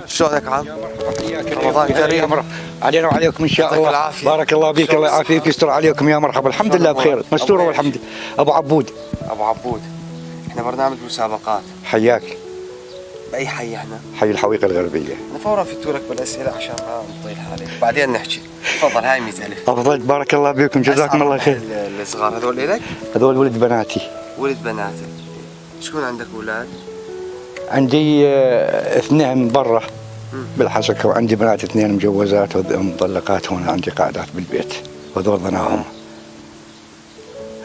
شلونك عم؟ يا مرحبا حياك رمضان كريم. يا مرحبا علينا وعليكم ان شاء يعطيك الله. العافية. بارك الله بك، الله يعافيك ويستر عليكم. يا مرحبا، الحمد لله بخير، مستوره والحمد لله. ابو عبود. ابو عبود، احنا برنامج مسابقات. حياك. باي حي احنا؟ حي الحويقه الغربيه. انا فورا فتورك بالاسئله عشان ما نطيل حالك، بعدين نحكي. تفضل، هاي 100,000. افضل، بارك الله بكم، جزاكم الله خير. الصغار هذول الك؟ هذول ولد بناتي. ولد بناتك. شكون عندك اولاد؟ عندي اثنين برا بالحسكه، وعندي بنات اثنين مجوزات ومطلقات، هنا عندي قاعدات بالبيت، وهذول ضناهم.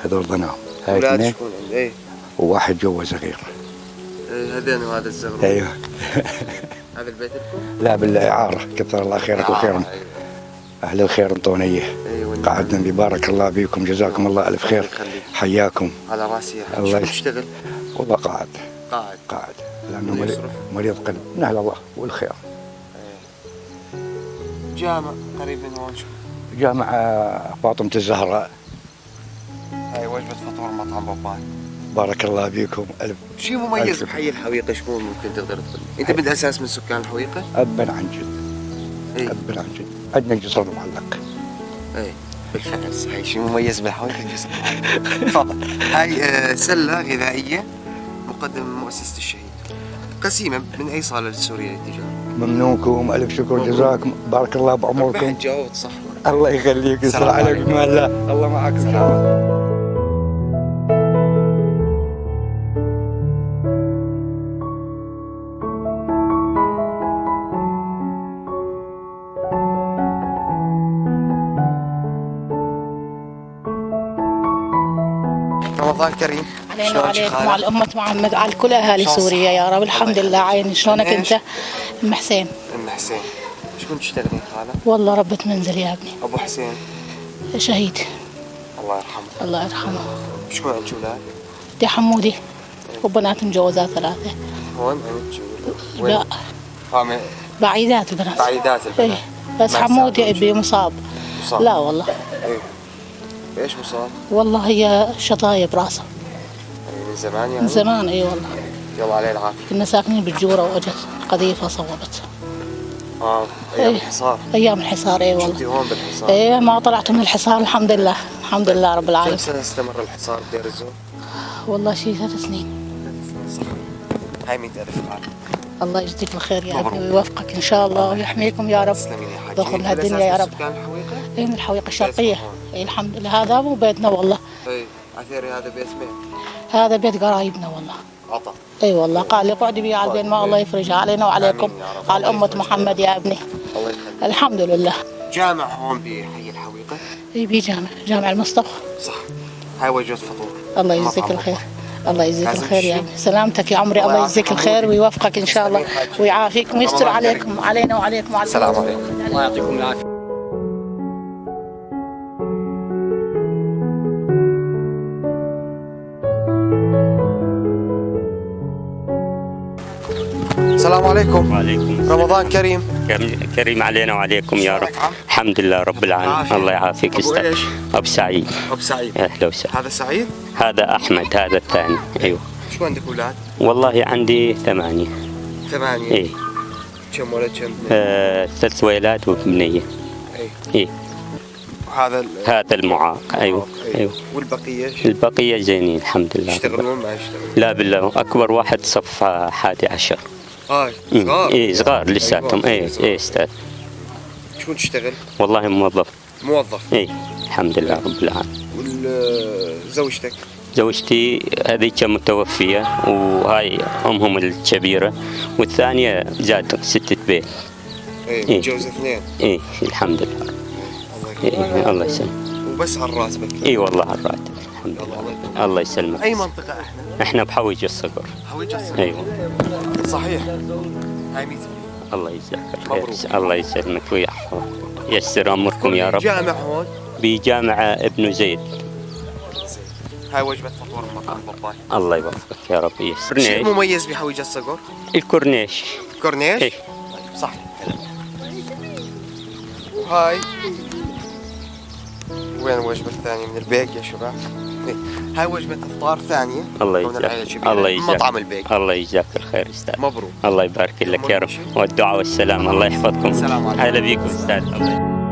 هذول ضناهم. هاي اولاد اثنين شكون عندك؟ ايه وواحد جوز غير. هذين وهذا الزغر. ايوه. هذا البيت لكم؟ لا بالإعارة، كثر الله خيرك وخيرا. أيوة. أهل الخير انطوني اياه. أيوة. قعدنا بي، بارك الله بكم، جزاكم الله ألف خير. حياكم. على راسي يا حاج. الله شو تشتغل؟ والله قاعد قاعد لأنه مريض قلب، من أهل الله والخير. جامع قريب من هون شو؟ جامع فاطمة الزهراء. هاي وجبة فطور مطعم باباي. بارك الله بكم ألف. شيء مميز بحي الحويقة، شكون ممكن تقدر تقول؟ أنت بالأساس من سكان الحويقة؟ أبا عن جد. إيه؟ أبا عن جد. عندنا جسر معلق. إيه بالفعل صحيح، شيء مميز بالحويقة الجسر المعلق. تفضل. هاي سلة غذائية مقدمة من مؤسسة الشهيد. قسيمة من أي صالة السورية للتجارة؟ ممنونكم، ألف شكر، جزاكم بارك الله بعمركم. بعد جاوبت صح. الله يخليك، يسر عليكم الله، الله معك إن شاء الله. رمضان كريم. علينا وعليكم وعلى أمة محمد وعلى كل أهالي سوريا يا رب. الحمد لله. عيني. شلونك أنت؟ أم حسين. أم حسين. شكون تشتغلين خالة؟ والله ربة منزل يا ابني. أبو حسين. شهيد. الله يرحمه. الله يرحمه. شكون عندك أولاد؟ دي حمودي وبنات مجوزات 3. هون عندك وين؟ لا بعيدات البنات. بعيدات البنات. إيه بس حمودي ابي مصاب. لا والله. ايه. ايش مصاب؟ والله هي شطاية براسه. يعني من زمان يعني؟ من زمان اي والله. يلا عليه العافية. كنا ساكنين بالجورة واجت قذيفة صوبت. ايام الحصار. ايام الحصار اي والله. كنتي هون بالحصار؟ ايه ما طلعت من الحصار الحمد لله. الحمد لله رب العالمين. كم سنة استمر الحصار بدير الزور؟ والله شيء 3 سنين. صح. هاي 100,000 العافية. الله يجزيك الخير يا ابني ويوفقك ان شاء الله ويحميكم يا رب. تسلمين يا حاج. دخل هالدنيا يا رب. سكان الحويقة؟ اي من الحويقة الشرقية. اي الحمد لله. هذا مو بيتنا والله. اي عثيري هذا بيت مين؟ هذا بيت قرايبنا والله. عطا. اي والله قال لي قعدي بي على البين، ما الله يفرجها علينا وعليكم على أمة محمد يا ابني. الله يخليك. الحمد لله. جامع هون بحي الحويقة؟ اي بي جامع المصطفى. صح. هاي وجبة فطور. الله يجزيك الخير. الله يجزيك الخير يا ابني. سلامتك يا عمري. الله يجزيك الخير ويوفقك ان شاء الله ويعافيكم ويستر عليكم علينا وعليكم وعلى السلام عليكم. الله يعطيكم العافية. السلام عليكم. وعليكم رمضان كريم. كريم علينا وعليكم يا رب. الحمد لله رب العالمين. الله يعافيك. أبو سعيد. أبو سعيد. أهلا وسهلا. هذا سعيد؟ هذا أحمد، هذا الثاني. أيوه. شو عندك أولاد؟ والله عندي 8. 8. إيه. كم ولد كم؟ 3 ولاد وبنية. إيه. هذا المعاق. أيوه. أيوه. والبقية؟ البقية زينين الحمد لله. يشتغلون ما يشتغلون؟ لا بالله، أكبر واحد صف 11. صغار؟ إيه صغار لساتهم. إيه أستاذ. شكون تشتغل؟ والله موظف. موظف؟ إيه الحمد لله رب العالمين. وزوجتك؟ زوجتي هذيك متوفية، وهاي أمهم الكبيرة، والثانية زاد 6 بيت. إيه متجوز 2؟ إيه الحمد لله. إيه الله يسلمك. وبس على راتبك؟ إيه والله على الراتب الحمد لله. الله يسلمك. أي منطقة إحنا؟ إحنا بحويج الصقر. حويج الصقر؟ أيوه صحيح. هاي 100. الله يجزاك الخير. الله يسلمك ويحفظك، يسر أمركم يا رب. جامع هون؟ بجامع ابن زيد. هاي وجبة فطور مطعم باباي. الله يوفقك يا رب. يسر. شيء مميز بحويج الصقر؟ الكورنيش. كورنيش؟ إيه. صح. هاي وين الوجبة الثانية من البيك يا شباب؟ إيه. هاي وجبة إفطار ثانية. الله كون العائلة يجزاك كبيرة. الله يجزاك مطعم البيك. الله يجزاك الخير استاذ. مبروك. الله يبارك لك يا رب، والدعاء والسلام. الله يحفظكم. السلام عليكم. اهلا بيكم استاذ. الله